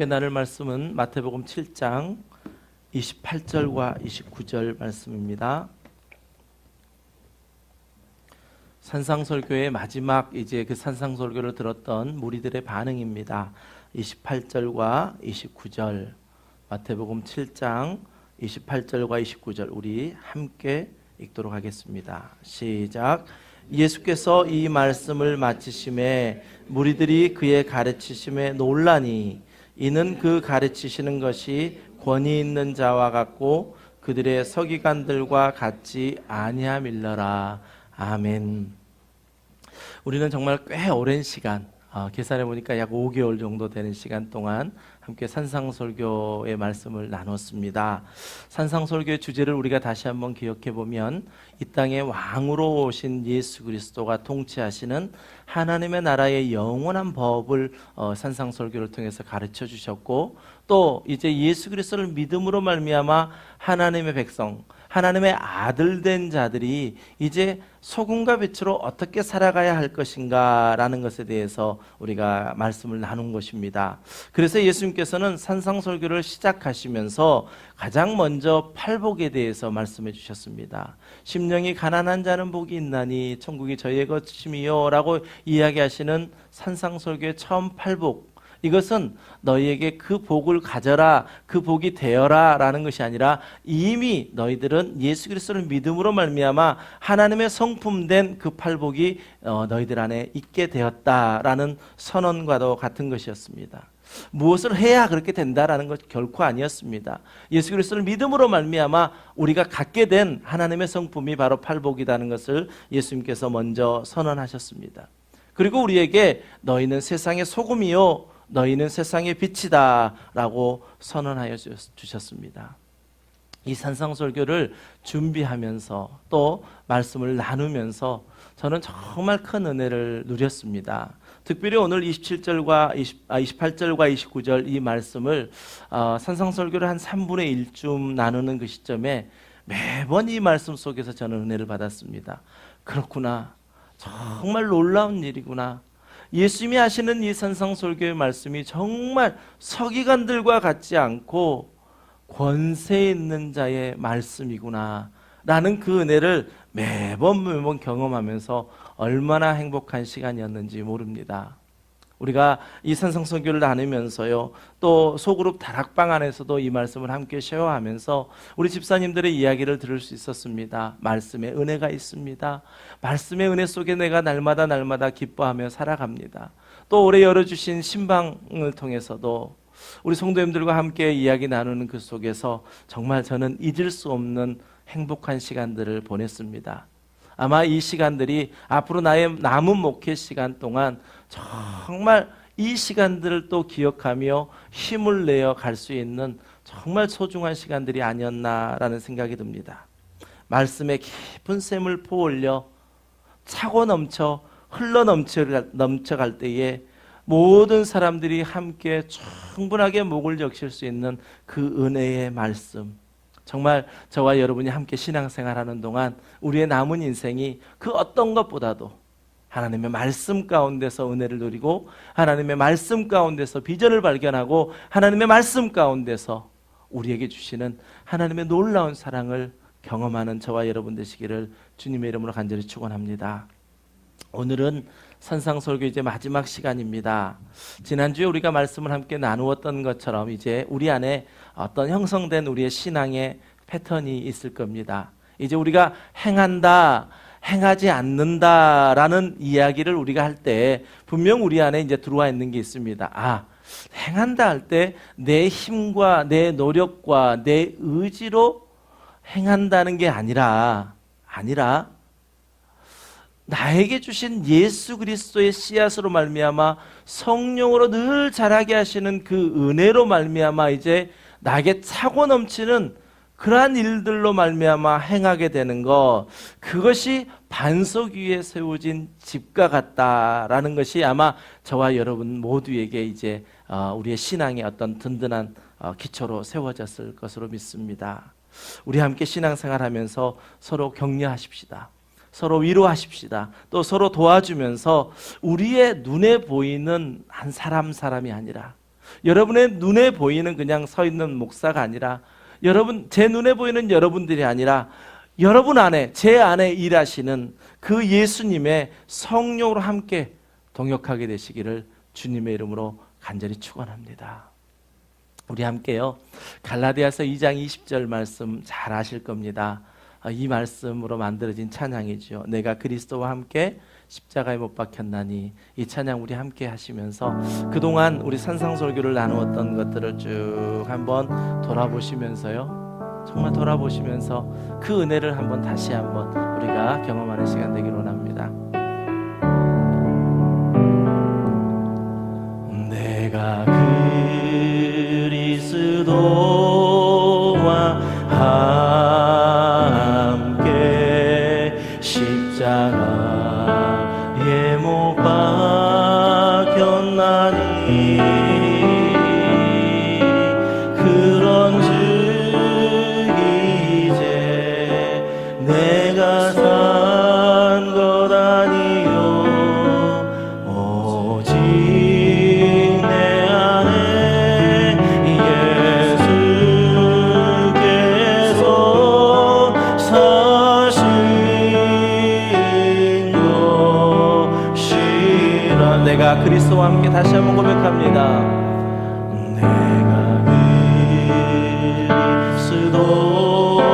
함께 나눌 말씀은 마태복음 7장 28절과 29절 말씀입니다. 산상설교의 마지막 이제 그 산상설교를 들었던 무리들의 반응입니다. 28절과 29절 마태복음 7장 28절과 29절 우리 함께 읽도록 하겠습니다. 시작. 예수께서 이 말씀을 마치심에 무리들이 그의 가르치심에 놀라니 이는 그 가르치시는 것이 권위 있는 자와 같고 그들의 서기관들과 같지 아니함일러라. 아멘. 우리는 정말 꽤 오랜 시간 계산해 보니까 약 5개월 정도 되는 시간 동안 함께 산상설교의 말씀을 나눴습니다. 산상설교의 주제를 우리가 다시 한번 기억해 보면 이 땅에 왕으로 오신 예수 그리스도가 통치하시는 하나님의 나라의 영원한 법을 산상설교를 통해서 가르쳐 주셨고, 또 이제 예수 그리스도를 믿음으로 말미암아 하나님의 백성, 하나님의 아들 된 자들이 이제 소금과 빛으로 어떻게 살아가야 할 것인가 라는 것에 대해서 우리가 말씀을 나눈 것입니다. 그래서 예수님께서는 산상설교를 시작하시면서 가장 먼저 팔복에 대해서 말씀해 주셨습니다. 심령이 가난한 자는 복이 있나니 천국이 저희의 것임이요 라고 이야기하시는 산상설교의 처음 팔복, 이것은 너희에게 그 복을 가져라, 그 복이 되어라 라는 것이 아니라 이미 너희들은 예수 그리스도를 믿음으로 말미암아 하나님의 성품된 그 팔복이 너희들 안에 있게 되었다라는 선언과도 같은 것이었습니다. 무엇을 해야 그렇게 된다라는 것 결코 아니었습니다. 예수 그리스도를 믿음으로 말미암아 우리가 갖게 된 하나님의 성품이 바로 팔복이라는 것을 예수님께서 먼저 선언하셨습니다. 그리고 우리에게 너희는 세상의 소금이요 너희는 세상의 빛이다 라고 선언하여 주셨습니다. 이 산상설교를 준비하면서 또 말씀을 나누면서 저는 정말 큰 은혜를 누렸습니다. 특별히 오늘 28절과 29절 이 말씀을 산상설교를 한 3분의 1쯤 나누는 그 시점에 매번 이 말씀 속에서 저는 은혜를 받았습니다. 그렇구나. 정말 놀라운 일이구나. 예수님이 하시는 이 산상설교의 말씀이 정말 서기관들과 같지 않고 권세 있는 자의 말씀이구나 라는 그 은혜를 매번 경험하면서 얼마나 행복한 시간이었는지 모릅니다. 우리가 이 산상설교를 나누면서요, 또 소그룹 다락방 안에서도 이 말씀을 함께 쉐어하면서 우리 집사님들의 이야기를 들을 수 있었습니다. 말씀에 은혜가 있습니다. 말씀의 은혜 속에 내가 날마다 기뻐하며 살아갑니다. 또 올해 열어주신 신방을 통해서도 우리 성도님들과 함께 이야기 나누는 그 속에서 정말 저는 잊을 수 없는 행복한 시간들을 보냈습니다. 아마 이 시간들이 앞으로 나의 남은 목회 시간 동안 정말 이 시간들을 또 기억하며 힘을 내어 갈 수 있는 정말 소중한 시간들이 아니었나라는 생각이 듭니다. 말씀에 깊은 샘을 퍼올려 차고 넘쳐 흘러 넘쳐갈 때에 모든 사람들이 함께 충분하게 목을 적실 수 있는 그 은혜의 말씀, 정말 저와 여러분이 함께 신앙생활하는 동안 우리의 남은 인생이 그 어떤 것보다도 하나님의 말씀 가운데서 은혜를 누리고 하나님의 말씀 가운데서 비전을 발견하고 하나님의 말씀 가운데서 우리에게 주시는 하나님의 놀라운 사랑을 경험하는 저와 여러분 되시기를 주님의 이름으로 간절히 축원합니다. 오늘은 산상설교 이제 마지막 시간입니다. 지난주에 우리가 말씀을 함께 나누었던 것처럼 이제 우리 안에 어떤 형성된 우리의 신앙의 패턴이 있을 겁니다. 이제 우리가 행한다, 행하지 않는다라는 이야기를 우리가 할 때 분명 우리 안에 이제 들어와 있는 게 있습니다. 행한다 할 때 내 힘과 내 노력과 내 의지로 행한다는 게 아니라 나에게 주신 예수 그리스도의 씨앗으로 말미암아 성령으로 늘 자라게 하시는 그 은혜로 말미암아 이제 나에게 차고 넘치는 그러한 일들로 말미암아 행하게 되는 것, 그것이 반석 위에 세워진 집과 같다라는 것이 아마 저와 여러분 모두에게 이제 우리의 신앙의 어떤 든든한 기초로 세워졌을 것으로 믿습니다. 우리 함께 신앙생활하면서 서로 격려하십시다. 서로 위로하십시다. 또 서로 도와주면서 우리의 눈에 보이는 한 사람이 아니라 여러분의 눈에 보이는 그냥 서 있는 목사가 아니라 제 눈에 보이는 여러분들이 아니라 여러분 안에, 제 안에 일하시는 그 예수님의 성령으로 함께 동역하게 되시기를 주님의 이름으로 간절히 축원합니다. 우리 함께요, 갈라디아서 2장 20절 말씀 잘 아실 겁니다. 이 말씀으로 만들어진 찬양이죠. 내가 그리스도와 함께 십자가에 못 박혔나니. 이 찬양 우리 함께 하시면서 그동안 우리 산상설교를 나누었던 것들을 쭉 한번 돌아보시면서요, 정말 돌아보시면서 그 은혜를 한번 다시 한번 우리가 경험하는 시간 되기를 원합니다. 내가 그리스도와 함께 십자가에 못 박혔나니. 그런즉 이제 내가 산 것 아니요 오직 내 안에 예수께서 사신 것이라. 내가 그리스도와 함께 다시 한번 고백합니다. 내가 그리스도와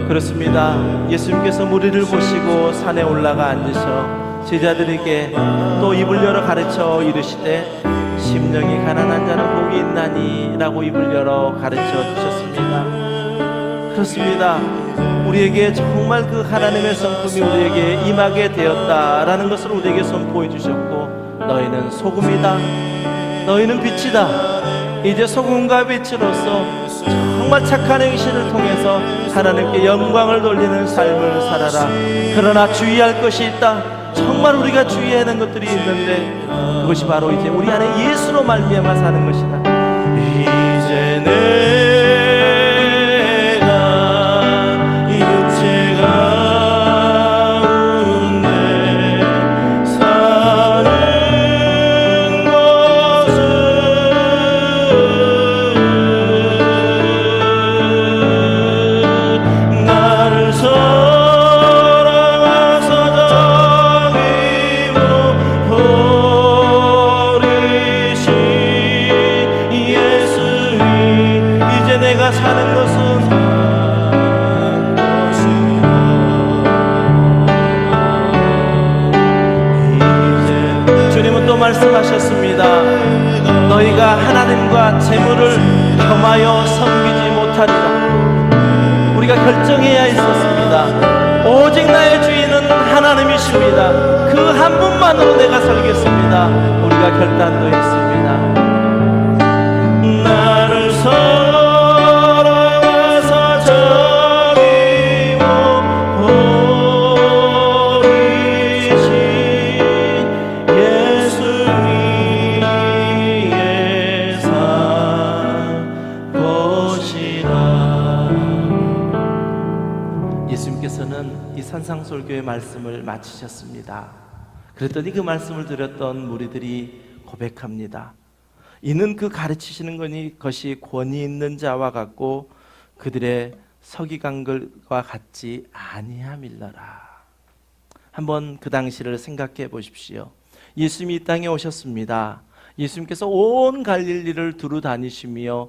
그렇습니다. 예수님께서 무리를 보시고 산에 올라가 앉으셔 제자들에게 또 입을 열어 가르쳐 이르시되 심령이 가난한 자는 복이 있나니 라고 입을 열어 가르쳐 주셨습니다. 그렇습니다. 우리에게 정말 그 하나님의 성품이 우리에게 임하게 되었다라는 것을 우리에게 선포해 주셨고, 너희는 소금이다, 너희는 빛이다. 이제 소금과 빛으로서 정말 착한 행실을 통해서 하나님께 영광을 돌리는 삶을 살아라. 그러나 주의할 것이 있다. 정말 우리가 주의해야 하는 것들이 있는데 그것이 바로 이제 우리 안에 예수로 말미암아 사는 것이다. 이제 내가 육체 가운데 사는 것은 나를 사랑하사 버리신 예수님. 이제 내가 사는 것은 주님은 또 말씀하셨습니다. 너희가 하나님과 재물을 겸하여 섬기지 못하리라. 우리가 결정해야 있었습니다. 오직 나의 주인은 하나님이십니다. 그 한 분만으로 내가 살겠습니다. 우리가 결단도 했습니다. 나를 사랑하사 자기 버리신 예수님의 산 것이라. 예수님께서는 이 산상설교의 말씀을 마치셨습니다. 그랬더니 그 말씀을 들었던 무리들이 고백합니다. 이는 그 가르치시는 것이 권위 있는 자와 같고 그들의 서기관들과 같지 아니함일러라. 한번 그 당시를 생각해 보십시오. 예수님이 이 땅에 오셨습니다. 예수님께서 온 갈릴리를 두루 다니시며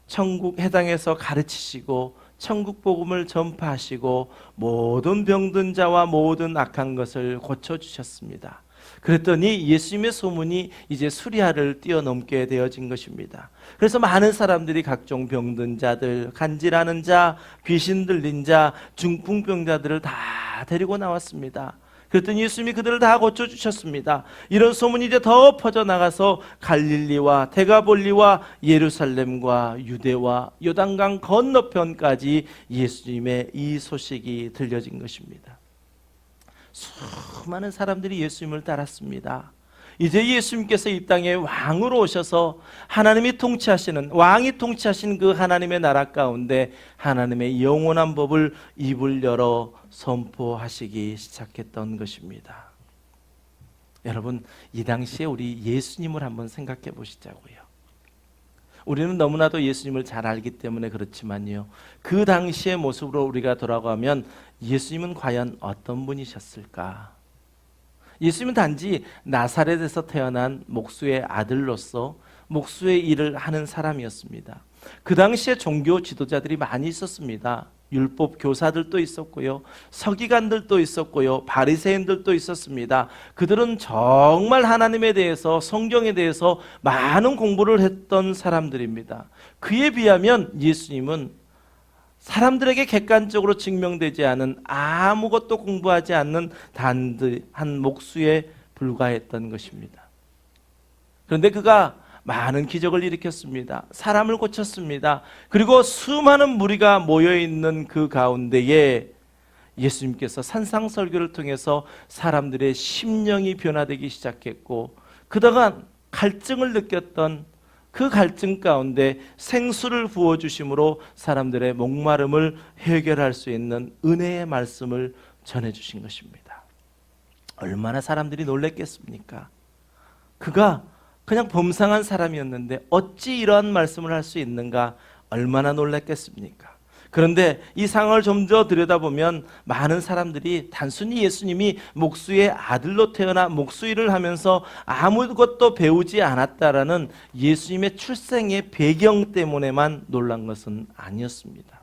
천국 해당에서 가르치시고 천국 복음을 전파하시고 모든 병든 자와 모든 악한 것을 고쳐주셨습니다. 그랬더니 예수님의 소문이 이제 수리아를 뛰어넘게 되어진 것입니다. 그래서 많은 사람들이 각종 병든 자들, 간질하는 자, 귀신 들린 자, 중풍병자들을 다 데리고 나왔습니다. 그랬더니 예수님이 그들을 다 고쳐주셨습니다. 이런 소문이 이제 더 퍼져나가서 갈릴리와 데가볼리와 예루살렘과 유대와 요단강 건너편까지 예수님의 이 소식이 들려진 것입니다. 수많은 사람들이 예수님을 따랐습니다. 이제 예수님께서 이 땅에 왕으로 오셔서 하나님이 통치하시는, 왕이 통치하신 그 하나님의 나라 가운데 하나님의 영원한 법을 입을 열어 선포하시기 시작했던 것입니다. 여러분, 이 당시에 우리 예수님을 한번 생각해 보시자고요. 우리는 너무나도 예수님을 잘 알기 때문에 그렇지만요, 그 당시의 모습으로 우리가 돌아가면 예수님은 과연 어떤 분이셨을까? 예수님은 단지 나사렛에서 태어난 목수의 아들로서 목수의 일을 하는 사람이었습니다. 그 당시에 종교 지도자들이 많이 있었습니다. 율법 교사들도 있었고요, 서기관들도 있었고요, 바리새인들도 있었습니다. 그들은 정말 하나님에 대해서, 성경에 대해서 많은 공부를 했던 사람들입니다. 그에 비하면 예수님은 사람들에게 객관적으로 증명되지 않은, 아무것도 공부하지 않는 한 목수에 불과했던 것입니다. 그런데 그가 많은 기적을 일으켰습니다. 사람을 고쳤습니다. 그리고 수많은 무리가 모여있는 그 가운데에 예수님께서 산상설교를 통해서 사람들의 심령이 변화되기 시작했고, 그동안 갈증을 느꼈던 그 갈증 가운데 생수를 부어주심으로 사람들의 목마름을 해결할 수 있는 은혜의 말씀을 전해주신 것입니다. 얼마나 사람들이 놀랬겠습니까? 그가 그냥 범상한 사람이었는데 어찌 이러한 말씀을 할 수 있는가, 얼마나 놀랐겠습니까? 그런데 이 상황을 좀 더 들여다보면 많은 사람들이 단순히 예수님이 목수의 아들로 태어나 목수 일을 하면서 아무것도 배우지 않았다라는 예수님의 출생의 배경 때문에만 놀란 것은 아니었습니다.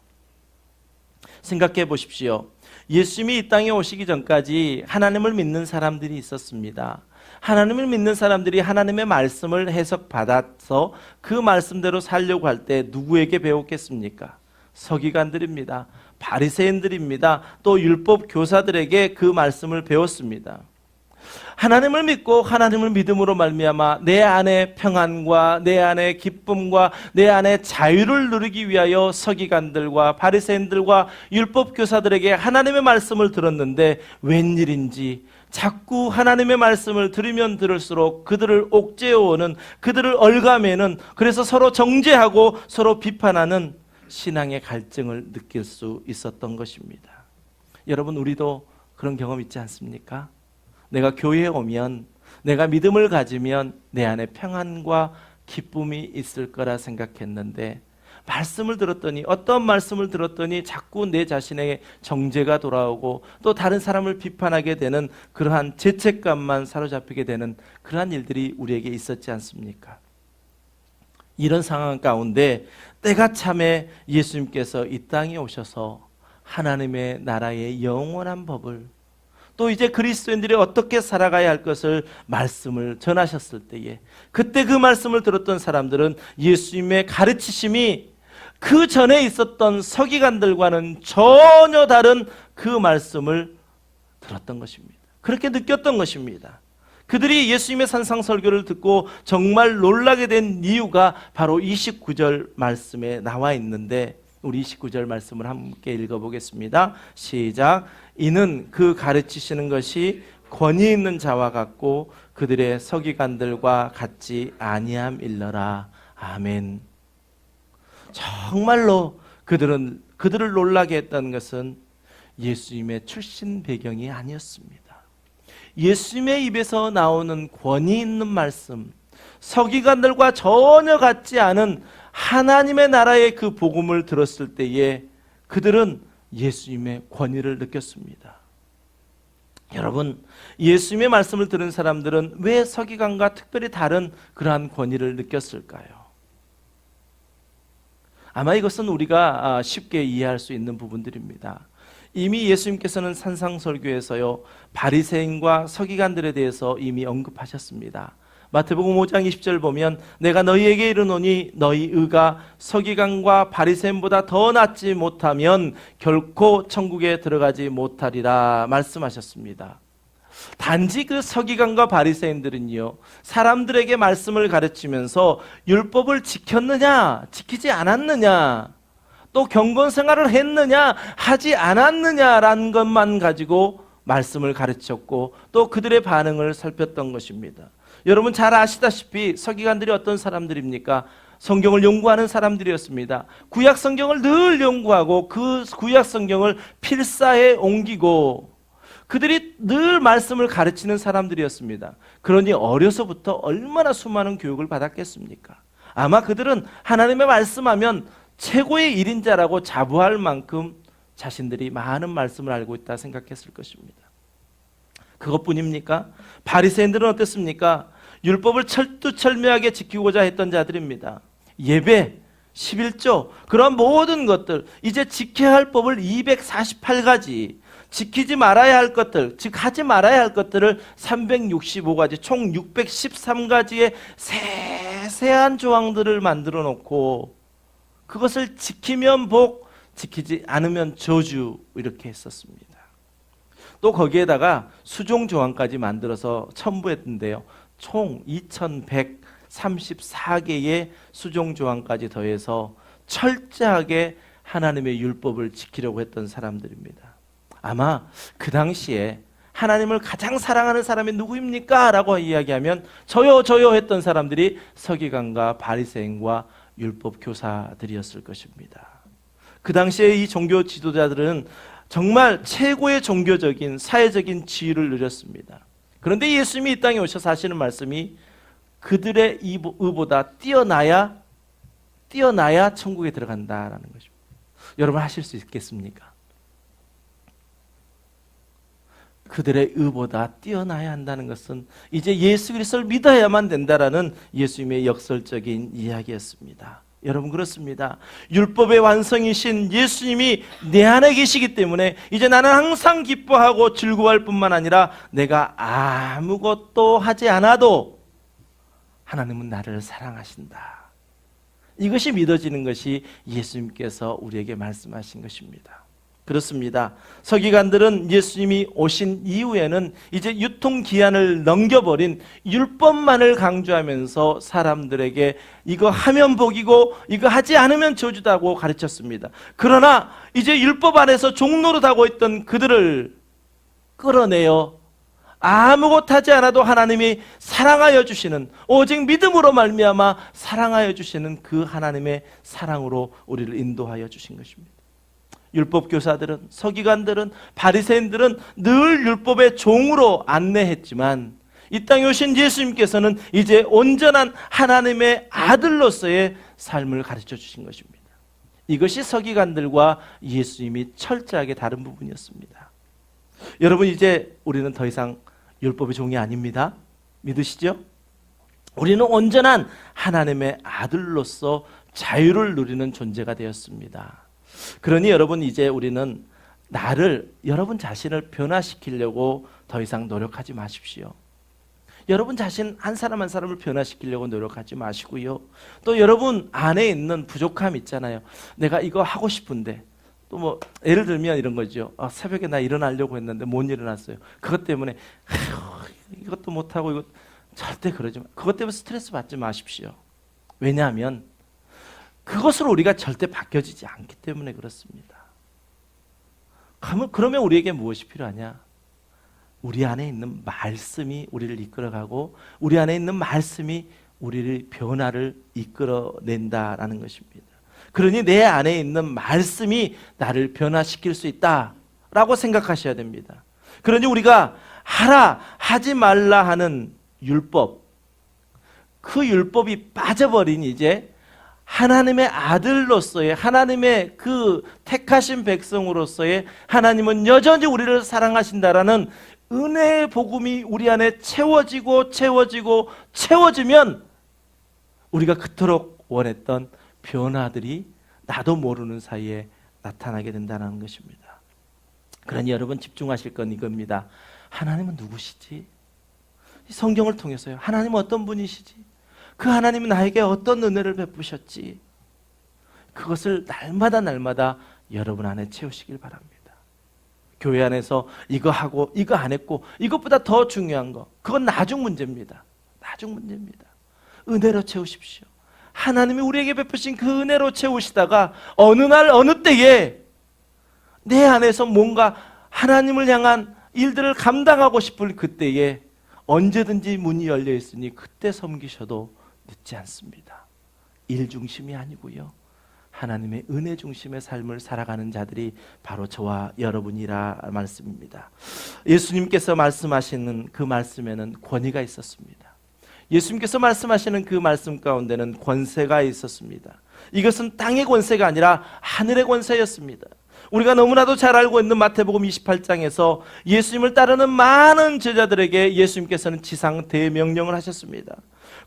생각해 보십시오. 예수님이 이 땅에 오시기 전까지 하나님을 믿는 사람들이 있었습니다. 하나님을 믿는 사람들이 하나님의 말씀을 해석받아서 그 말씀대로 살려고 할 때 누구에게 배웠겠습니까? 서기관들입니다. 바리새인들입니다. 또 율법 교사들에게 그 말씀을 배웠습니다. 하나님을 믿고 하나님을 믿음으로 말미암아 내 안에 평안과 내 안에 기쁨과 내 안에 자유를 누리기 위하여 서기관들과 바리새인들과 율법 교사들에게 하나님의 말씀을 들었는데, 웬일인지 자꾸 하나님의 말씀을 들으면 들을수록 그들을 옥죄어오는, 그들을 얼가매는, 그래서 서로 정죄하고 서로 비판하는 신앙의 갈증을 느낄 수 있었던 것입니다. 여러분, 우리도 그런 경험 있지 않습니까? 내가 교회에 오면, 내가 믿음을 가지면 내 안에 평안과 기쁨이 있을 거라 생각했는데, 말씀을 들었더니, 어떤 말씀을 들었더니 자꾸 내 자신의 정죄가 돌아오고 또 다른 사람을 비판하게 되는 그러한 죄책감만 사로잡히게 되는 그러한 일들이 우리에게 있었지 않습니까? 이런 상황 가운데 때가 참에 예수님께서 이 땅에 오셔서 하나님의 나라의 영원한 법을, 또 이제 그리스도인들이 어떻게 살아가야 할 것을 말씀을 전하셨을 때에, 그때 그 말씀을 들었던 사람들은 예수님의 가르치심이 그 전에 있었던 서기관들과는 전혀 다른 그 말씀을 들었던 것입니다. 그렇게 느꼈던 것입니다. 그들이 예수님의 산상설교를 듣고 정말 놀라게 된 이유가 바로 29절 말씀에 나와 있는데, 우리 29절 말씀을 함께 읽어보겠습니다. 시작. 이는 그 가르치시는 것이 권위 있는 자와 같고 그들의 서기관들과 같지 아니함일러라. 아멘. 정말로 그들을 놀라게 했던 것은 예수님의 출신 배경이 아니었습니다. 예수님의 입에서 나오는 권위 있는 말씀, 서기관들과 전혀 같지 않은 하나님의 나라의 그 복음을 들었을 때에 그들은 예수님의 권위를 느꼈습니다. 여러분, 예수님의 말씀을 들은 사람들은 왜 서기관과 특별히 다른 그러한 권위를 느꼈을까요? 아마 이것은 우리가 쉽게 이해할 수 있는 부분들입니다. 이미 예수님께서는 산상설교에서요, 바리새인과 서기관들에 대해서 이미 언급하셨습니다. 마태복음 5장 20절 보면 내가 너희에게 이르노니 너희 의가 서기관과 바리새인보다 더 낫지 못하면 결코 천국에 들어가지 못하리라 말씀하셨습니다. 단지 그 서기관과 바리새인들은요, 사람들에게 말씀을 가르치면서 율법을 지켰느냐 지키지 않았느냐, 또 경건 생활을 했느냐 하지 않았느냐라는 것만 가지고 말씀을 가르쳤고 또 그들의 반응을 살폈던 것입니다. 여러분 잘 아시다시피 서기관들이 어떤 사람들입니까? 성경을 연구하는 사람들이었습니다. 구약 성경을 늘 연구하고 그 구약 성경을 필사에 옮기고 그들이 늘 말씀을 가르치는 사람들이었습니다. 그러니 어려서부터 얼마나 수많은 교육을 받았겠습니까? 아마 그들은 하나님의 말씀하면 최고의 일인자라고 자부할 만큼 자신들이 많은 말씀을 알고 있다 생각했을 것입니다. 그것뿐입니까? 바리새인들은 어땠습니까? 율법을 철두철미하게 지키고자 했던 자들입니다. 예배, 11조, 그런 모든 것들, 이제 지켜야 할 법을 248가지, 지키지 말아야 할 것들, 즉 하지 말아야 할 것들을 365가지, 총 613가지의 세세한 조항들을 만들어 놓고 그것을 지키면 복, 지키지 않으면 저주, 이렇게 했었습니다. 또 거기에다가 수종 조항까지 만들어서 첨부했는데요. 총 2134개의 수종 조항까지 더해서 철저하게 하나님의 율법을 지키려고 했던 사람들입니다. 아마 그 당시에 하나님을 가장 사랑하는 사람이 누구입니까? 라고 이야기하면 저요 했던 사람들이 서기관과 바리새인과 율법 교사들이었을 것입니다. 그 당시에 이 종교 지도자들은 정말 최고의 종교적인 사회적인 지위를 누렸습니다. 그런데 예수님이 이 땅에 오셔서 하시는 말씀이 그들의 의보다 뛰어나야 천국에 들어간다라는 것입니다. 여러분 하실 수 있겠습니까? 그들의 의보다 뛰어나야 한다는 것은 이제 예수 그리스도를 믿어야만 된다라는 예수님의 역설적인 이야기였습니다. 여러분 그렇습니다. 율법의 완성이신 예수님이 내 안에 계시기 때문에 이제 나는 항상 기뻐하고 즐거워할 뿐만 아니라 내가 아무것도 하지 않아도 하나님은 나를 사랑하신다. 이것이 믿어지는 것이 예수님께서 우리에게 말씀하신 것입니다. 그렇습니다. 서기관들은 예수님이 오신 이후에는 이제 유통기한을 넘겨버린 율법만을 강조하면서 사람들에게 이거 하면 복이고 이거 하지 않으면 저주다고 가르쳤습니다. 그러나 이제 율법 안에서 종노릇하고 있던 그들을 끌어내어 아무것도 하지 않아도 하나님이 사랑하여 주시는, 오직 믿음으로 말미암아 사랑하여 주시는 그 하나님의 사랑으로 우리를 인도하여 주신 것입니다. 율법 교사들은, 서기관들은, 바리새인들은 늘 율법의 종으로 안내했지만 이 땅에 오신 예수님께서는 이제 온전한 하나님의 아들로서의 삶을 가르쳐 주신 것입니다. 이것이 서기관들과 예수님이 철저하게 다른 부분이었습니다. 여러분 이제 우리는 더 이상 율법의 종이 아닙니다. 믿으시죠? 우리는 온전한 하나님의 아들로서 자유를 누리는 존재가 되었습니다. 그러니 여러분 이제 우리는 여러분 자신을 변화시키려고 더 이상 노력하지 마십시오. 여러분 자신 한 사람 한 사람을 변화시키려고 노력하지 마시고요. 또 여러분 안에 있는 부족함 있잖아요. 내가 이거 하고 싶은데 또 뭐 예를 들면 이런 거죠. 새벽에 나 일어나려고 했는데 못 일어났어요. 그것 때문에 이것도 못하고 이거 절대 그러지 마. 그것 때문에 스트레스 받지 마십시오. 왜냐하면 그것으로 우리가 절대 바뀌어지지 않기 때문에 그렇습니다. 그러면 우리에게 무엇이 필요하냐? 우리 안에 있는 말씀이 우리를 이끌어가고 우리 안에 있는 말씀이 우리를 변화를 이끌어낸다라는 것입니다. 그러니 내 안에 있는 말씀이 나를 변화시킬 수 있다라고 생각하셔야 됩니다. 그러니 우리가 하지 말라 하는 율법, 그 율법이 빠져버린 이제 하나님의 아들로서의, 하나님의 그 택하신 백성으로서의 하나님은 여전히 우리를 사랑하신다라는 은혜의 복음이 우리 안에 채워지면 우리가 그토록 원했던 변화들이 나도 모르는 사이에 나타나게 된다는 것입니다. 그러니 여러분 집중하실 건 이겁니다. 하나님은 누구시지? 성경을 통해서요. 하나님은 어떤 분이시지? 그 하나님은 나에게 어떤 은혜를 베푸셨지? 그것을 날마다 여러분 안에 채우시길 바랍니다. 교회 안에서 이거 하고 이거 안 했고 이것보다 더 중요한 거, 그건 나중 문제입니다. 은혜로 채우십시오. 하나님이 우리에게 베푸신 그 은혜로 채우시다가 어느 날 어느 때에 내 안에서 뭔가 하나님을 향한 일들을 감당하고 싶을 그때에 언제든지 문이 열려 있으니 그때 섬기셔도 늦지 않습니다. 일 중심이 아니고요. 하나님의 은혜 중심의 삶을 살아가는 자들이 바로 저와 여러분이라 말씀입니다. 예수님께서 말씀하시는 그 말씀에는 권위가 있었습니다. 예수님께서 말씀하시는 그 말씀 가운데는 권세가 있었습니다. 이것은 땅의 권세가 아니라 하늘의 권세였습니다. 우리가 너무나도 잘 알고 있는 마태복음 28장에서 예수님을 따르는 많은 제자들에게 예수님께서는 지상 대명령을 하셨습니다.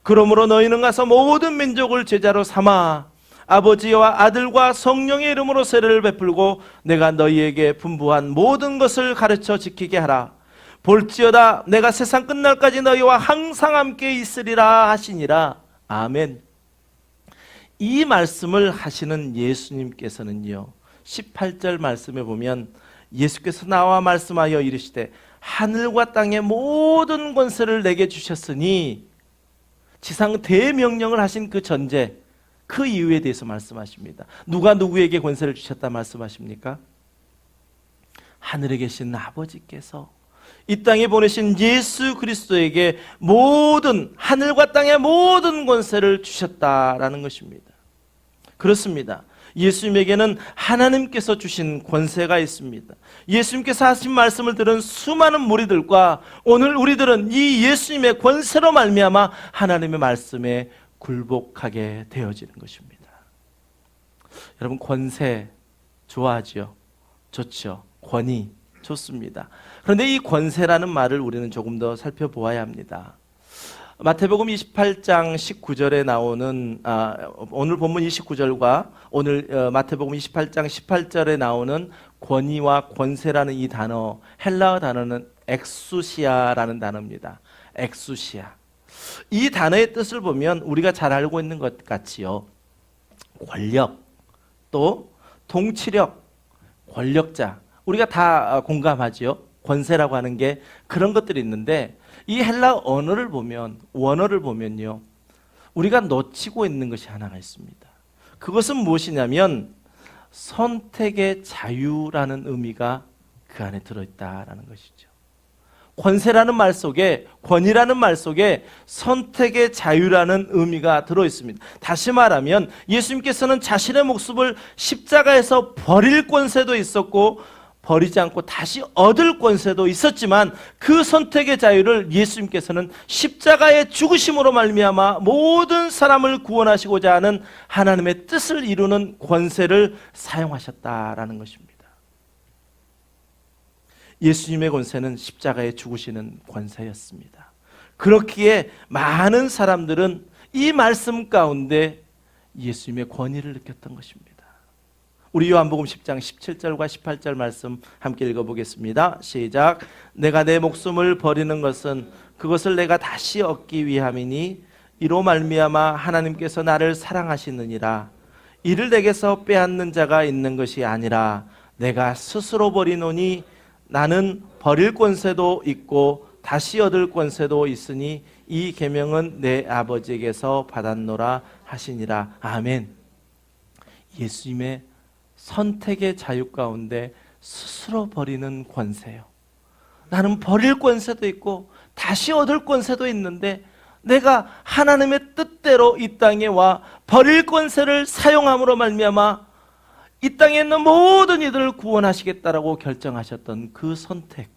그러므로 너희는 가서 모든 민족을 제자로 삼아 아버지와 아들과 성령의 이름으로 세례를 베풀고 내가 너희에게 분부한 모든 것을 가르쳐 지키게 하라. 볼지어다 내가 세상 끝날까지 너희와 항상 함께 있으리라 하시니라. 아멘. 이 말씀을 하시는 예수님께서는요, 18절 말씀에 보면 예수께서 나와 말씀하여 이르시되 하늘과 땅의 모든 권세를 내게 주셨으니, 지상 대명령을 하신 그 전제, 그 이유에 대해서 말씀하십니다. 누가 누구에게 권세를 주셨다 말씀하십니까? 하늘에 계신 아버지께서 이 땅에 보내신 예수 그리스도에게 모든, 하늘과 땅의 모든 권세를 주셨다라는 것입니다. 그렇습니다. 예수님에게는 하나님께서 주신 권세가 있습니다. 예수님께서 하신 말씀을 들은 수많은 무리들과 오늘 우리들은 이 예수님의 권세로 말미암아 하나님의 말씀에 굴복하게 되어지는 것입니다. 여러분, 권세 좋아하죠? 좋죠. 권위 좋습니다. 그런데 이 권세라는 말을 우리는 조금 더 살펴보아야 합니다. 마태복음 28장 19절에 나오는 오늘 본문 29절과 오늘 마태복음 28장 18절에 나오는 권위와 권세라는 이 단어, 헬라어 단어는 엑수시아라는 단어입니다. 엑수시아. 이 단어의 뜻을 보면 우리가 잘 알고 있는 것 같이요, 권력, 또 통치력, 권력자, 우리가 다 공감하지요. 권세라고 하는 게 그런 것들이 있는데, 이 헬라 언어를 보면, 원어를 보면요, 우리가 놓치고 있는 것이 하나가 있습니다. 그것은 무엇이냐면 선택의 자유라는 의미가 그 안에 들어있다라는 것이죠. 권세라는 말 속에, 권위라는 말 속에 선택의 자유라는 의미가 들어있습니다. 다시 말하면 예수님께서는 자신의 목숨을 십자가에서 버릴 권세도 있었고 버리지 않고 다시 얻을 권세도 있었지만, 그 선택의 자유를 예수님께서는 십자가의 죽으심으로 말미암아 모든 사람을 구원하시고자 하는 하나님의 뜻을 이루는 권세를 사용하셨다라는 것입니다. 예수님의 권세는 십자가에 죽으시는 권세였습니다. 그렇기에 많은 사람들은 이 말씀 가운데 예수님의 권위를 느꼈던 것입니다. 우리 요한복음 10장 17절과 18절 말씀 함께 읽어보겠습니다. 시작. 내가 내 목숨을 버리는 것은 그것을 내가 다시 얻기 위함이니 이로 말미암아 하나님께서 나를 사랑하시느니라. 이를 내게서 빼앗는 자가 있는 것이 아니라 내가 스스로 버리노니 나는 버릴 권세도 있고 다시 얻을 권세도 있으니 이 계명은 내 아버지에게서 받았노라 하시니라. 아멘. 예수님의 선택의 자유 가운데 스스로 버리는 권세요. 나는 버릴 권세도 있고 다시 얻을 권세도 있는데, 내가 하나님의 뜻대로 이 땅에 와 버릴 권세를 사용함으로 말미암아 이 땅에 있는 모든 이들을 구원하시겠다라고 결정하셨던 그 선택,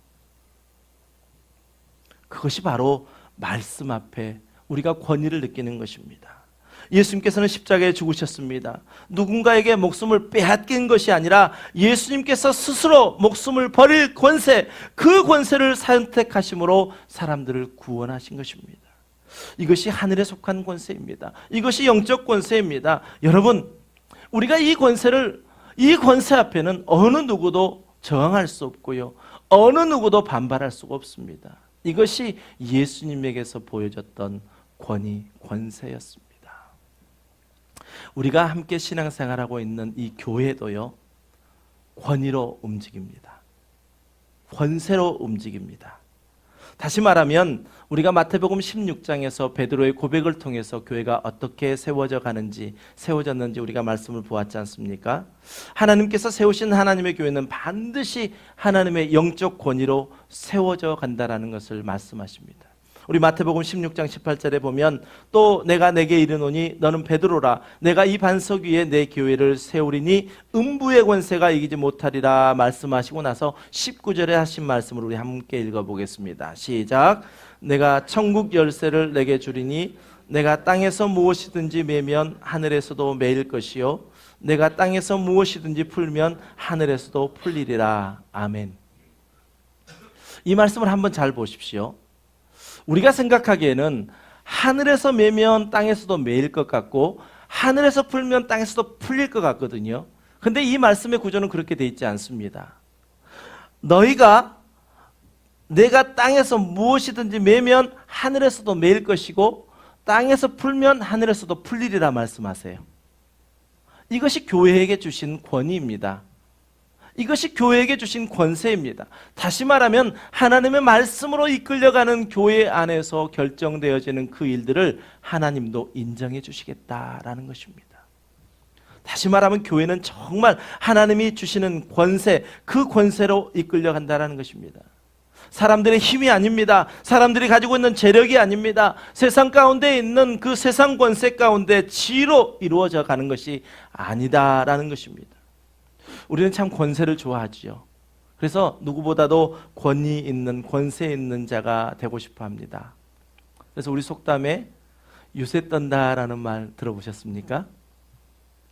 그것이 바로 말씀 앞에 우리가 권위를 느끼는 것입니다. 예수님께서는 십자가에 죽으셨습니다. 누군가에게 목숨을 빼앗긴 것이 아니라 예수님께서 스스로 목숨을 버릴 권세, 그 권세를 선택하심으로 사람들을 구원하신 것입니다. 이것이 하늘에 속한 권세입니다. 이것이 영적 권세입니다. 여러분, 우리가 이 권세 앞에는 어느 누구도 저항할 수 없고요, 어느 누구도 반발할 수가 없습니다. 이것이 예수님에게서 보여졌던 권위, 권세였습니다. 우리가 함께 신앙생활하고 있는 이 교회도요, 권위로 움직입니다. 권세로 움직입니다. 다시 말하면 우리가 마태복음 16장에서 베드로의 고백을 통해서 교회가 어떻게 세워졌는지 우리가 말씀을 보았지 않습니까? 하나님께서 세우신 하나님의 교회는 반드시 하나님의 영적 권위로 세워져 간다라는 것을 말씀하십니다. 우리 마태복음 16장 18절에 보면 또 내가 내게 이르노니 너는 베드로라 내가 이 반석 위에 내 교회를 세우리니 음부의 권세가 이기지 못하리라 말씀하시고 나서 19절에 하신 말씀을 우리 함께 읽어보겠습니다. 시작. 내가 천국 열쇠를 내게 주리니 내가 땅에서 무엇이든지 매면 하늘에서도 매일 것이요 내가 땅에서 무엇이든지 풀면 하늘에서도 풀리리라. 아멘. 이 말씀을 한번 잘 보십시오. 우리가 생각하기에는 하늘에서 매면 땅에서도 매일 것 같고 하늘에서 풀면 땅에서도 풀릴 것 같거든요. 근데 이 말씀의 구조는 그렇게 돼 있지 않습니다. 내가 땅에서 무엇이든지 매면 하늘에서도 매일 것이고 땅에서 풀면 하늘에서도 풀리리라 말씀하세요. 이것이 교회에게 주신 권위입니다. 이것이 교회에게 주신 권세입니다. 다시 말하면 하나님의 말씀으로 이끌려가는 교회 안에서 결정되어지는 그 일들을 하나님도 인정해 주시겠다라는 것입니다. 다시 말하면 교회는 정말 하나님이 주시는 권세, 그 권세로 이끌려간다는 것입니다. 사람들의 힘이 아닙니다. 사람들이 가지고 있는 재력이 아닙니다. 세상 가운데 있는 그 세상 권세 가운데 지로 이루어져 가는 것이 아니다라는 것입니다. 우리는 참 권세를 좋아하지요. 그래서 누구보다도 권위 있는, 권세 있는 자가 되고 싶어 합니다. 그래서 우리 속담에 유세 떤다라는 말 들어보셨습니까?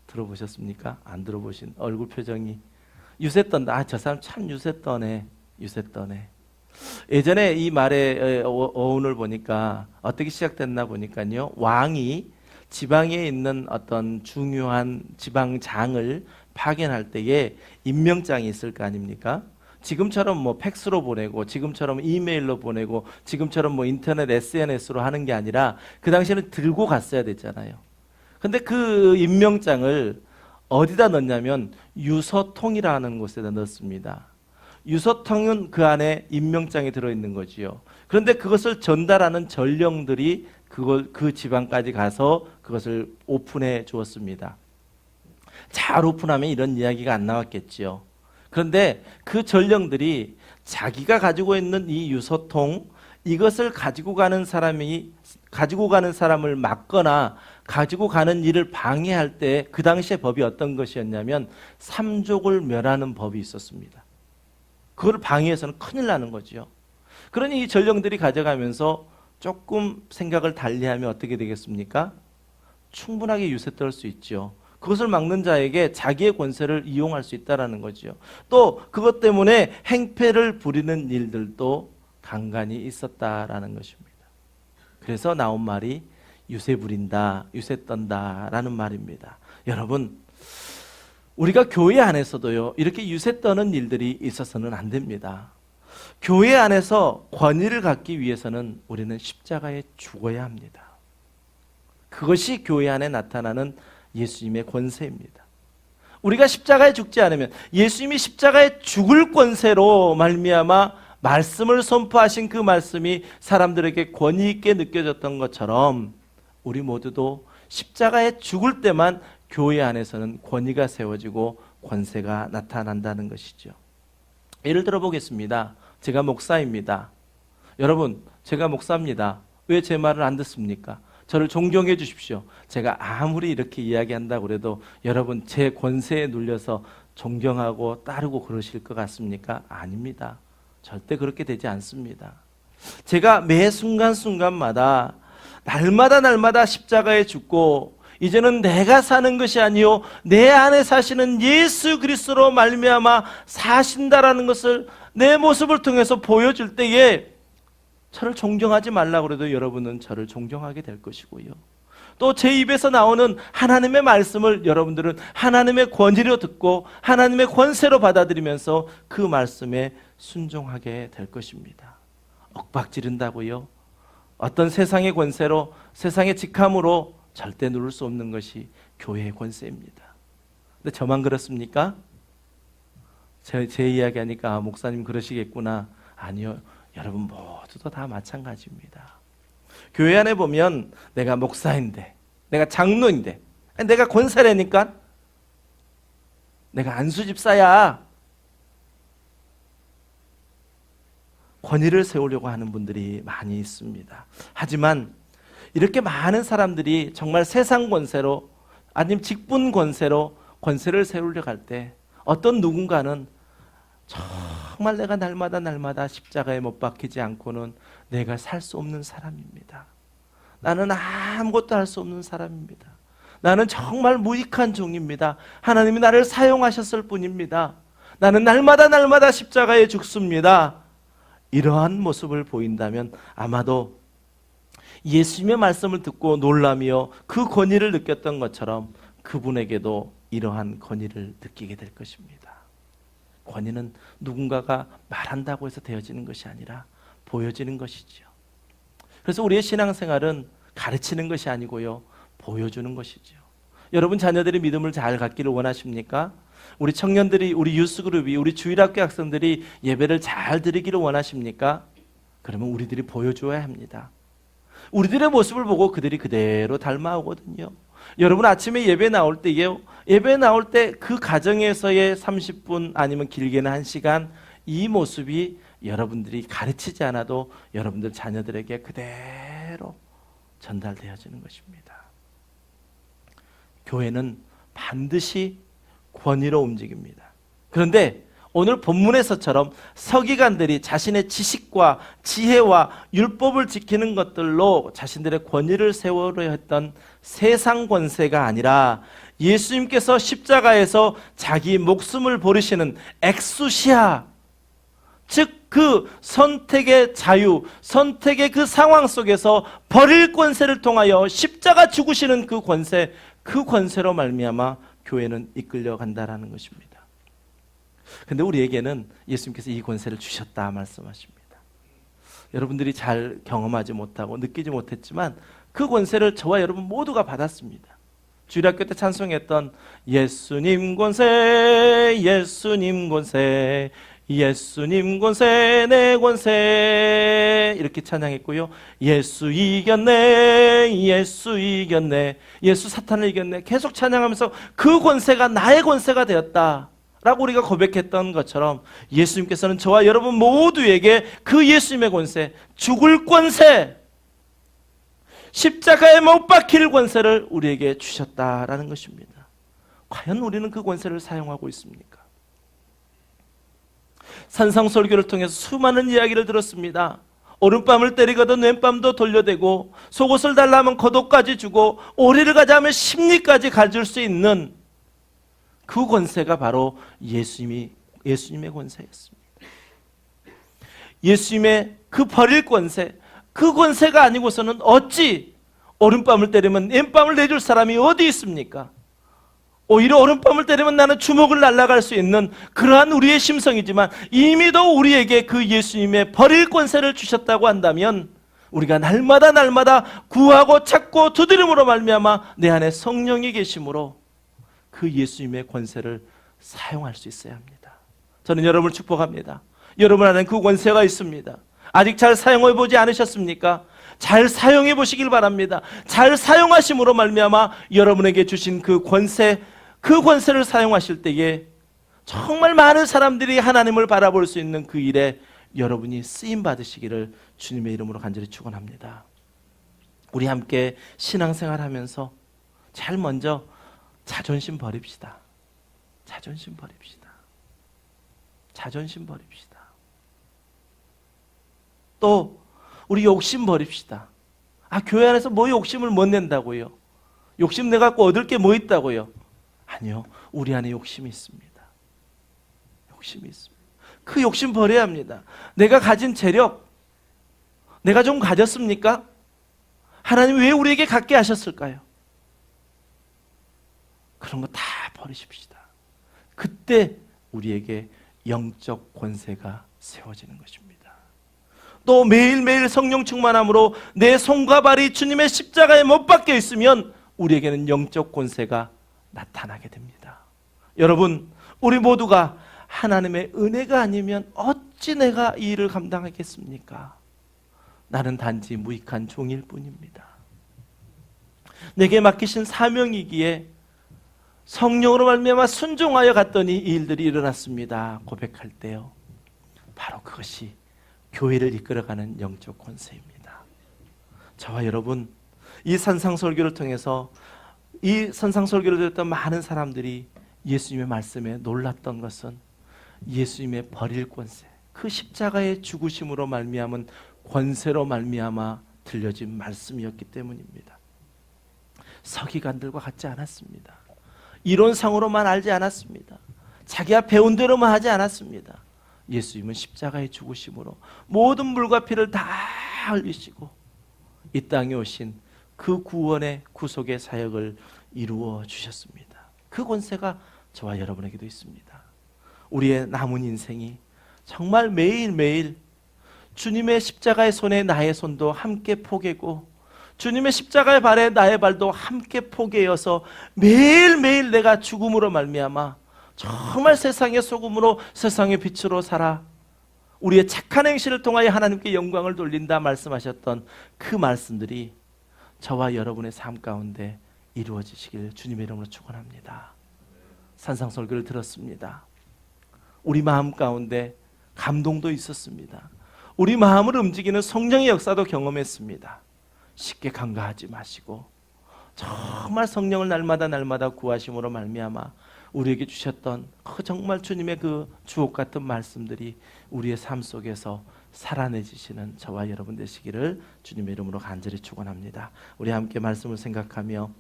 들어보셨습니까? 안 들어보신 얼굴 표정이 유세 떤다. 저 사람 참 유세 떠네. 유세 떠네. 예전에 이 말의 어원을 보니까 어떻게 시작됐나 보니까요. 왕이 지방에 있는 어떤 중요한 지방장을 파견할 때에 임명장이 있을 거 아닙니까? 지금처럼 뭐 팩스로 보내고 지금처럼 이메일로 보내고 지금처럼 뭐 인터넷 SNS로 하는 게 아니라 그 당시에는 들고 갔어야 됐잖아요. 근데 그 임명장을 어디다 넣냐면 유서통이라는 곳에다 넣습니다. 유서통은 그 안에 임명장이 들어있는 거지요. 그런데 그것을 전달하는 전령들이 그 지방까지 가서 그것을 오픈해 주었습니다. 잘 오픈하면 이런 이야기가 안 나왔겠지요. 그런데 그 전령들이 자기가 가지고 있는 이 유서통, 이것을 가지고 가는 사람을 막거나 가지고 가는 일을 방해할 때 그 당시의 법이 어떤 것이었냐면 삼족을 멸하는 법이 있었습니다. 그걸 방해해서는 큰일 나는 거죠. 그러니 이 전령들이 가져가면서 조금 생각을 달리하면 어떻게 되겠습니까? 충분하게 유세 떨 수 있죠. 그것을 막는 자에게 자기의 권세를 이용할 수 있다는 거죠. 또 그것 때문에 행패를 부리는 일들도 간간히 있었다라는 것입니다. 그래서 나온 말이 유세 부린다, 유세 떤다라는 말입니다. 여러분, 우리가 교회 안에서도요, 이렇게 유세 떠는 일들이 있어서는 안 됩니다. 교회 안에서 권위를 갖기 위해서는 우리는 십자가에 죽어야 합니다. 그것이 교회 안에 나타나는 예수님의 권세입니다. 우리가 십자가에 죽지 않으면 예수님이 십자가에 죽을 권세로 말미암아 말씀을 선포하신 그 말씀이 사람들에게 권위 있게 느껴졌던 것처럼 우리 모두도 십자가에 죽을 때만 교회 안에서는 권위가 세워지고 권세가 나타난다는 것이죠. 예를 들어 보겠습니다. 제가 목사입니다. 여러분, 제가 목사입니다. 왜 제 말을 안 듣습니까? 저를 존경해 주십시오. 제가 아무리 이렇게 이야기한다고 그래도 여러분 제 권세에 눌려서 존경하고 따르고 그러실 것 같습니까? 아닙니다. 절대 그렇게 되지 않습니다. 제가 매 순간순간마다 날마다 십자가에 죽고 이제는 내가 사는 것이 아니요 내 안에 사시는 예수 그리스도로 말미암아 사신다라는 것을 내 모습을 통해서 보여줄 때에 저를 존경하지 말라고 그래도 여러분은 저를 존경하게 될 것이고요. 또 제 입에서 나오는 하나님의 말씀을 여러분들은 하나님의 권위로 듣고 하나님의 권세로 받아들이면서 그 말씀에 순종하게 될 것입니다. 엇박지른다고요? 어떤 세상의 권세로 세상의 직함으로 절대 누를 수 없는 것이 교회의 권세입니다. 근데 저만 그렇습니까? 제 이야기하니까 목사님 그러시겠구나. 아니요. 여러분 모두도 다 마찬가지입니다. 교회 안에 보면 내가 목사인데 내가 장로인데 내가 권사라니까 내가 안수집사야. 권위를 세우려고 하는 분들이 많이 있습니다. 하지만 이렇게 많은 사람들이 정말 세상 권세로 아니면 직분 권세로 권세를 세우려고 할 때 어떤 누군가는 정말 내가 날마다 십자가에 못 박히지 않고는 내가 살 수 없는 사람입니다. 나는 아무것도 할 수 없는 사람입니다. 나는 정말 무익한 종입니다. 하나님이 나를 사용하셨을 뿐입니다. 나는 날마다 십자가에 죽습니다. 이러한 모습을 보인다면 아마도 예수님의 말씀을 듣고 놀라며 그 권위를 느꼈던 것처럼 그분에게도 이러한 권위를 느끼게 될 것입니다. 권위는 누군가가 말한다고 해서 되어지는 것이 아니라 보여지는 것이지요. 그래서 우리의 신앙생활은 가르치는 것이 아니고요, 보여주는 것이죠. 여러분 자녀들이 믿음을 잘 갖기를 원하십니까? 우리 청년들이, 우리 유스그룹이, 우리 주일학교 학생들이 예배를 잘 드리기를 원하십니까? 그러면 우리들이 보여줘야 합니다. 우리들의 모습을 보고 그들이 그대로 닮아오거든요. 여러분 아침에 예배 나올 때요, 예배 나올 때 그 가정에서의 30분 아니면 길게는 1시간, 이 모습이 여러분들이 가르치지 않아도 여러분들 자녀들에게 그대로 전달되어지는 것입니다. 교회는 반드시 권위로 움직입니다. 그런데 오늘 본문에서처럼 서기관들이 자신의 지식과 지혜와 율법을 지키는 것들로 자신들의 권위를 세우려 했던 세상 권세가 아니라 예수님께서 십자가에서 자기 목숨을 버리시는 엑수시아, 즉 그 선택의 자유, 선택의 그 상황 속에서 버릴 권세를 통하여 십자가 죽으시는 그 권세, 그 권세로 말미암아 교회는 이끌려간다라는 것입니다. 그런데 우리에게는 예수님께서 이 권세를 주셨다 말씀하십니다. 여러분들이 잘 경험하지 못하고 느끼지 못했지만 그 권세를 저와 여러분 모두가 받았습니다. 주일학교 때 찬송했던 예수님 권세, 예수님 권세, 예수님 권세, 내 권세, 이렇게 찬양했고요. 예수 이겼네, 예수 이겼네, 예수 사탄을 이겼네, 계속 찬양하면서 그 권세가 나의 권세가 되었다 라고 우리가 고백했던 것처럼 예수님께서는 저와 여러분 모두에게 그 예수님의 권세, 죽을 권세, 십자가에 못 박힐 권세를 우리에게 주셨다라는 것입니다. 과연 우리는 그 권세를 사용하고 있습니까? 산상설교를 통해서 수많은 이야기를 들었습니다. 오른밤을 때리거든 왼밤도 돌려대고, 속옷을 달라면 겉옷까지 주고, 오리를 가자면 십리까지 가질 수 있는 그 권세가 바로 예수님의 권세였습니다. 예수님의 그 버릴 권세, 그 권세가 아니고서는 어찌 오른밤을 때리면 왼밤을 내줄 사람이 어디 있습니까? 오히려 오른밤을 때리면 나는 주먹을 날아갈 수 있는 그러한 우리의 심성이지만 이미도 우리에게 그 예수님의 버릴 권세를 주셨다고 한다면 우리가 날마다 구하고 찾고 두드림으로 말미암아 내 안에 성령이 계심으로 그 예수님의 권세를 사용할 수 있어야 합니다. 저는 여러분을 축복합니다. 여러분 안에 그 권세가 있습니다. 아직 잘 사용해 보지 않으셨습니까? 잘 사용해 보시길 바랍니다. 잘 사용하심으로 말미암아 여러분에게 주신 그 권세, 그 권세를 사용하실 때에 정말 많은 사람들이 하나님을 바라볼 수 있는 그 일에 여러분이 쓰임 받으시기를 주님의 이름으로 간절히 축원합니다. 우리 함께 신앙생활하면서 제일 먼저 자존심 버립시다. 자존심 버립시다. 자존심 버립시다. 또 우리 욕심 버립시다. 교회 안에서 뭐 욕심을 못 낸다고요? 욕심 내갖고 얻을 게 뭐 있다고요? 아니요, 우리 안에 욕심이 있습니다. 욕심이 있습니다. 그 욕심 버려야 합니다. 내가 가진 재력, 내가 좀 가졌습니까? 하나님 왜 우리에게 갖게 하셨을까요? 그런 거 다 버리십시다. 그때 우리에게 영적 권세가 세워지는 것입니다. 또 매일매일 성령 충만함으로 내 손과 발이 주님의 십자가에 못 박혀 있으면 우리에게는 영적 권세가 나타나게 됩니다. 여러분, 우리 모두가 하나님의 은혜가 아니면 어찌 내가 이 일을 감당하겠습니까? 나는 단지 무익한 종일 뿐입니다. 내게 맡기신 사명이기에 성령으로 말미암아 순종하여 갔더니 이 일들이 일어났습니다. 고백할 때요, 바로 그것이 교회를 이끌어가는 영적 권세입니다. 저와 여러분, 이 산상설교를 통해서 이 산상설교를 들었던 많은 사람들이 예수님의 말씀에 놀랐던 것은 예수님의 버릴 권세, 그 십자가의 죽으심으로 말미암은 권세로 말미암아 들려진 말씀이었기 때문입니다. 서기관들과 같지 않았습니다. 이론상으로만 알지 않았습니다. 자기가 배운 대로만 하지 않았습니다. 예수님은 십자가의 죽으심으로 모든 물과 피를 다 흘리시고 이 땅에 오신 그 구원의 구속의 사역을 이루어 주셨습니다. 그 권세가 저와 여러분에게도 있습니다. 우리의 남은 인생이 정말 매일매일 주님의 십자가의 손에 나의 손도 함께 포개고 주님의 십자가의 발에 나의 발도 함께 포개어서 매일매일 내가 죽음으로 말미암아 정말 세상의 소금으로 세상의 빛으로 살아 우리의 착한 행실을 통하여 하나님께 영광을 돌린다 말씀하셨던 그 말씀들이 저와 여러분의 삶 가운데 이루어지시길 주님의 이름으로 축원합니다. 산상설교를 들었습니다. 우리 마음 가운데 감동도 있었습니다. 우리 마음을 움직이는 성령의 역사도 경험했습니다. 쉽게 간과하지 마시고 정말 성령을 날마다 구하심으로 말미암아 우리에게 주셨던 그 정말 주님의 그 주옥 같은 말씀들이 우리의 삶 속에서 살아내지시는 저와 여러분 되시기를 주님의 이름으로 간절히 축원합니다. 우리 함께 말씀을 생각하며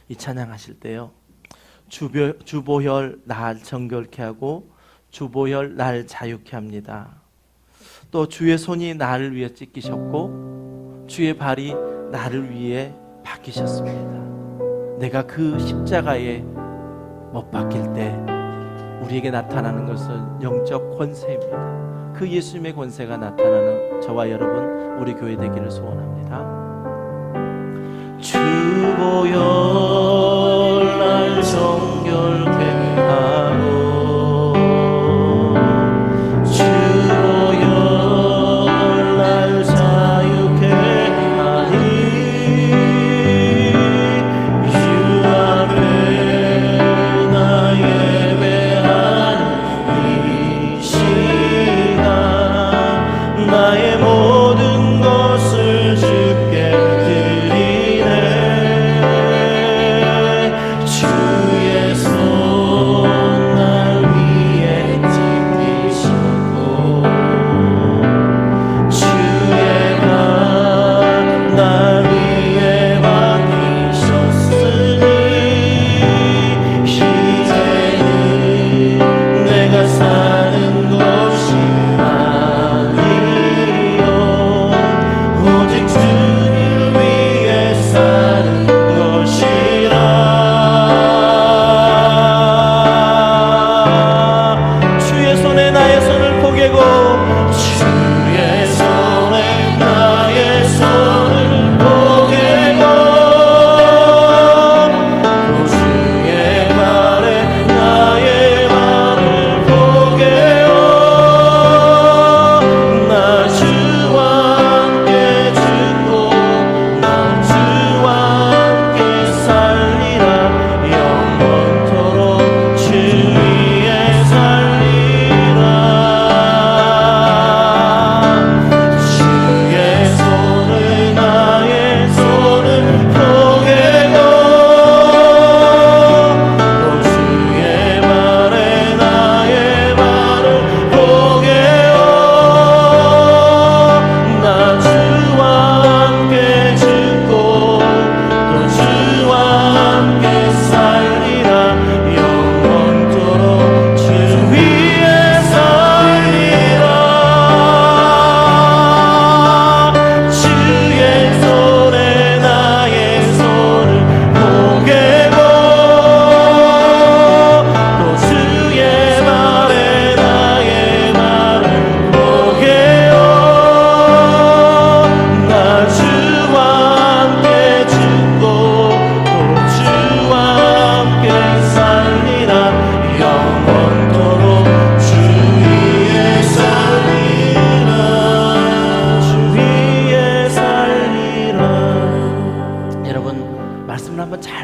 이 찬양하실 때요, 주보혈 날 정결케 하고 주보혈 날 자유케 합니다. 또 주의 손이 나를 위해 찢기셨고 주의 발이 나를 위해 박히셨습니다. 내가 그 십자가에 못 박힐 때 우리에게 나타나는 것은 영적 권세입니다. 그 예수님의 권세가 나타나는 저와 여러분 우리 교회 되기를 소원합니다. 주보혈 날 정결케 하고 주보혈 날 자유케 하니 주 앞에 나 예배하는 이 시간 나의 모든 것을 주께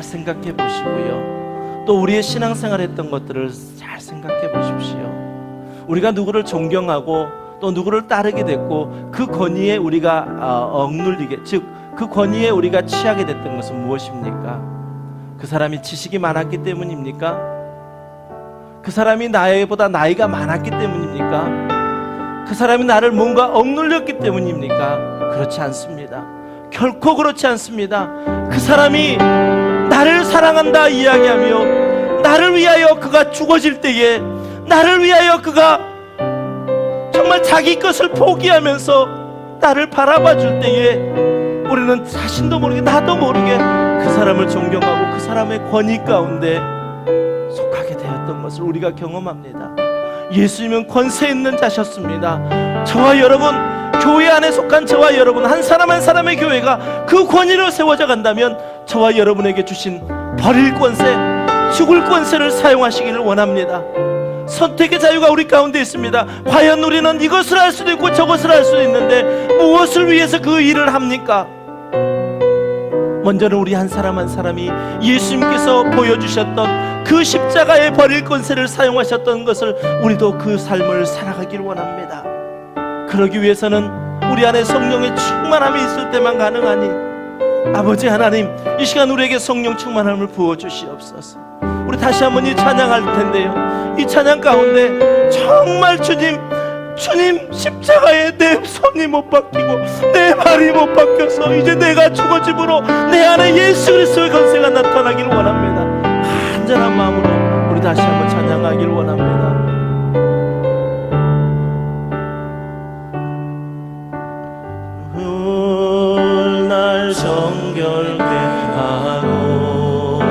생각해 보시고요. 또 우리의 신앙생활 했던 것들을 잘 생각해 보십시오. 우리가 누구를 존경하고 또 누구를 따르게 됐고 그 권위에 우리가 억눌리게, 즉 그 권위에 우리가 취하게 됐던 것은 무엇입니까? 그 사람이 지식이 많았기 때문입니까? 그 사람이 나보다 나이가 많았기 때문입니까? 그 사람이 나를 뭔가 억눌렸기 때문입니까? 그렇지 않습니다. 결코 그렇지 않습니다. 그 사람이 나를 사랑한다 이야기하며 나를 위하여 그가 죽어질 때에, 나를 위하여 그가 정말 자기 것을 포기하면서 나를 바라봐 줄 때에 우리는 자신도 모르게 나도 모르게 그 사람을 존경하고 그 사람의 권위 가운데 속하게 되었던 것을 우리가 경험합니다. 예수님은 권세 있는 자셨습니다. 저와 여러분, 교회 안에 속한 저와 여러분, 한 사람 한 사람의 교회가 그 권위로 세워져 간다면 저와 여러분에게 주신 버릴 권세, 죽을 권세를 사용하시기를 원합니다. 선택의 자유가 우리 가운데 있습니다. 과연 우리는 이것을 할 수도 있고 저것을 할 수도 있는데 무엇을 위해서 그 일을 합니까? 먼저는 우리 한 사람 한 사람이 예수님께서 보여주셨던 그 십자가의 버릴 권세를 사용하셨던 것을 우리도 그 삶을 살아가기를 원합니다. 그러기 위해서는 우리 안에 성령의 충만함이 있을 때만 가능하니 아버지 하나님, 이 시간 우리에게 성령 충만함을 부어주시옵소서. 우리 다시 한번 이 찬양할 텐데요, 이 찬양 가운데 정말 주님 십자가에 내 손이 못 박히고 내 발이 못 박혀서 이제 내가 죽어짐으로 내 안에 예수 그리스도의 권세가 나타나기를 원합니다. 간절한 마음으로 우리 다시 한번 찬양하기를 원합니다. 날 정결케 하고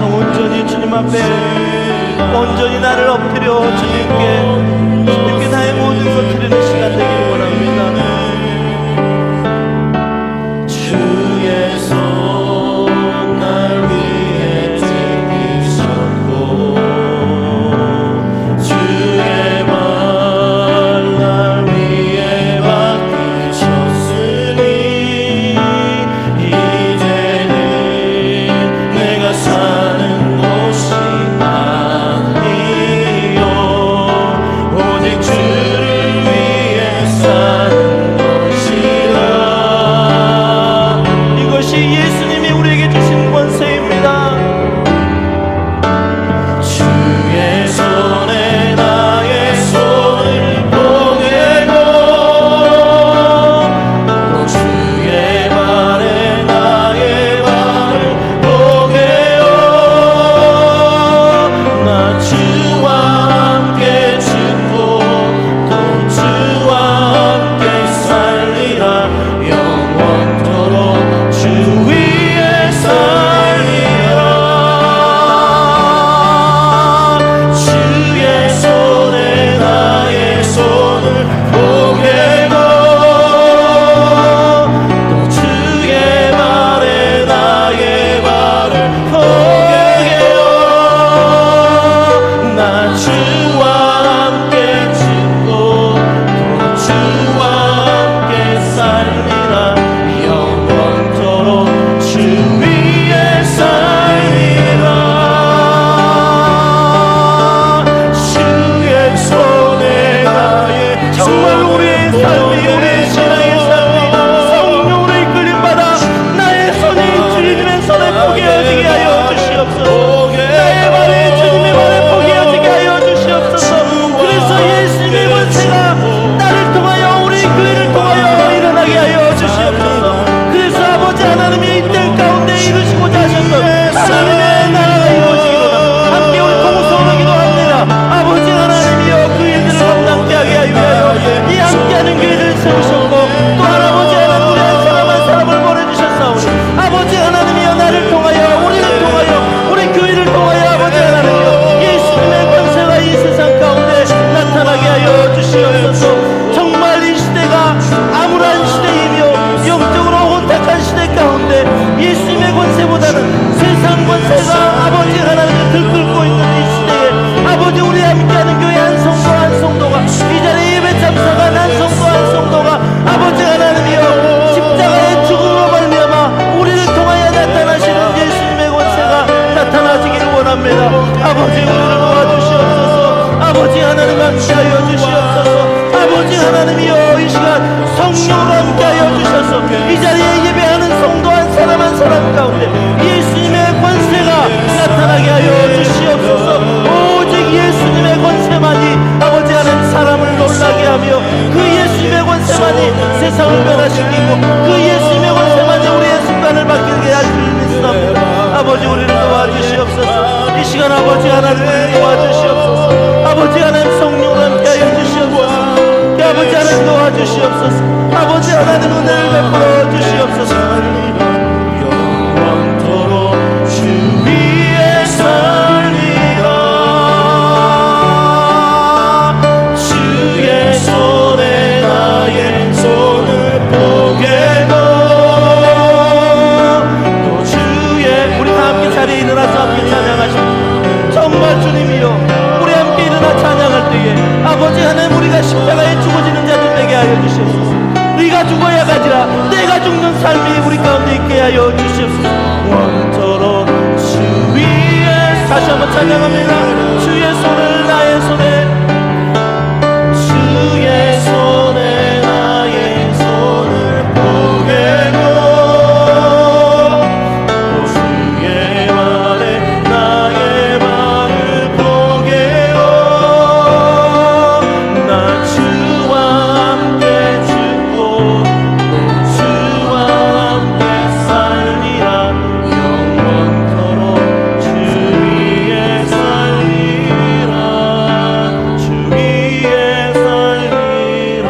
온전히 주님 앞에 온전히 나를 엎드려 주님께 나의 모든 것 드리는 시간 되기를 원합니다. 주의 손 날 위해 찢기셨고 주의 발 날 위해 박히셨으니 이제는 내가 사는 오직 주를 위해 찬양합니다. 아버지 우리를 도와주시옵소서. 아버지 하나님 함께하여 주시옵소서. 아버지 하나님이여 이 시간 성령으로 함께하여 주셔서 이 자리에 예배하는 성도 한 사람 한 사람 가운데 예수님의 권세가 나타나게 하여 주시옵소서. 오직 예수님의 권세만이 아버지 하나님 사람을 놀라게 하며 그 예수님의 권세만이 세상을 변화시키고 그 예수님의 권세만이 우리의 순간을 바뀌게 할 줄 믿습니다. 아버지 우리를 도와주시옵소서. 이 시간 아버지 하나님을 도와주시옵소서. 아버지 하나님 성령으로 함께하여 주시옵소서. 아버지 하나님 도와주시옵소서. 아버지 하나님 은혜를 베풀어 주시옵소서. 영원토록 주 위에 살리라. 주의 손에 나의 손을 보게도 또 주의 우리 다 함께 자리에 일어나서 함께 찬양하십니다. 정말 주님이여 우리 함께 일어나 찬양할 때에 아버지 하나님 우리가 십자가에 죽어지는 자들 되게 하여 주시옵소서. 네가 죽어야 가지라 내가 죽는 삶이 우리 가운데 있게 하여 주시옵소서. 원토록 주 위에 다시 한번 찬양합니다. 주의 손을 나의 손에 주의 손에 나의 손을 보게도 또 주의 말에 나의 말을 보게요. 나 주와 함께 죽고 또 주와 함께 살리라. 영원토록 주 위에 살리라. 주 위에 살리라.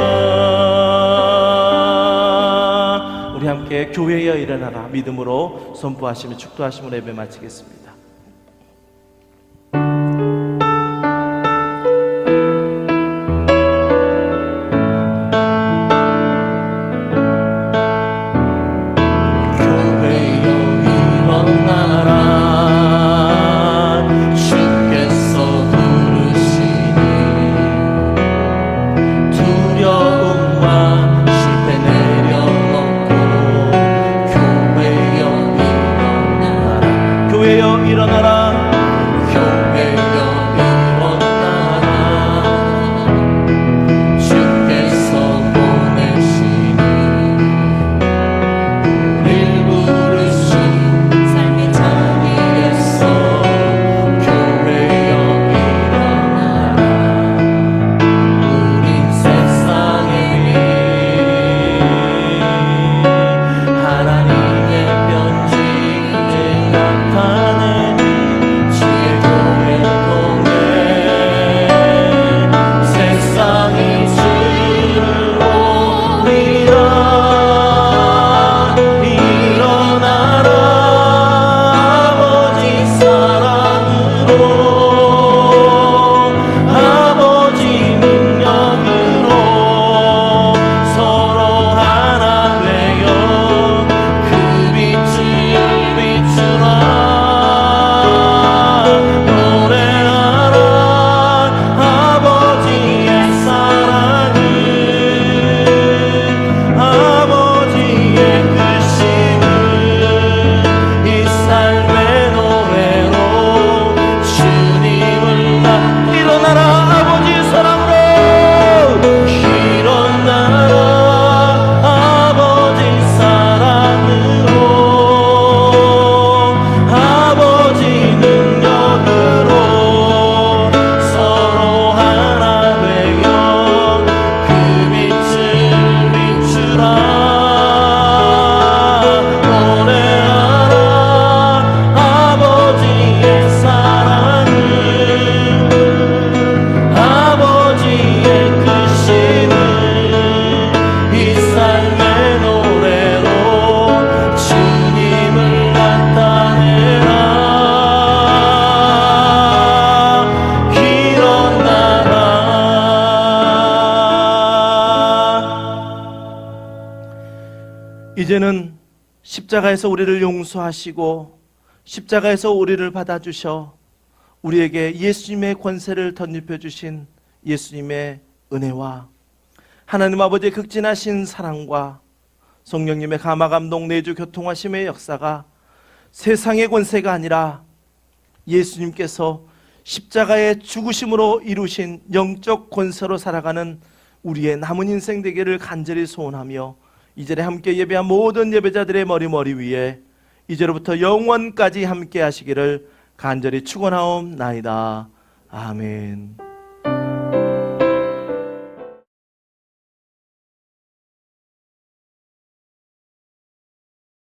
우리 함께 교회여 일어나라 믿음으로 선포하시며 축도하시며 예배 마치겠습니다. 이제는 십자가에서 우리를 용서하시고 십자가에서 우리를 받아주셔 우리에게 예수님의 권세를 덧입혀 주신 예수님의 은혜와 하나님 아버지의 극진하신 사랑과 성령님의 감화 감동 내주 교통하심의 역사가 세상의 권세가 아니라 예수님께서 십자가의 죽으심으로 이루신 영적 권세로 살아가는 우리의 남은 인생 되기를 간절히 소원하며, 이 자리에 함께 예배한 모든 예배자들의 머리 위에 이제로부터 영원까지 함께 하시기를 간절히 축원하옵나이다. 아멘.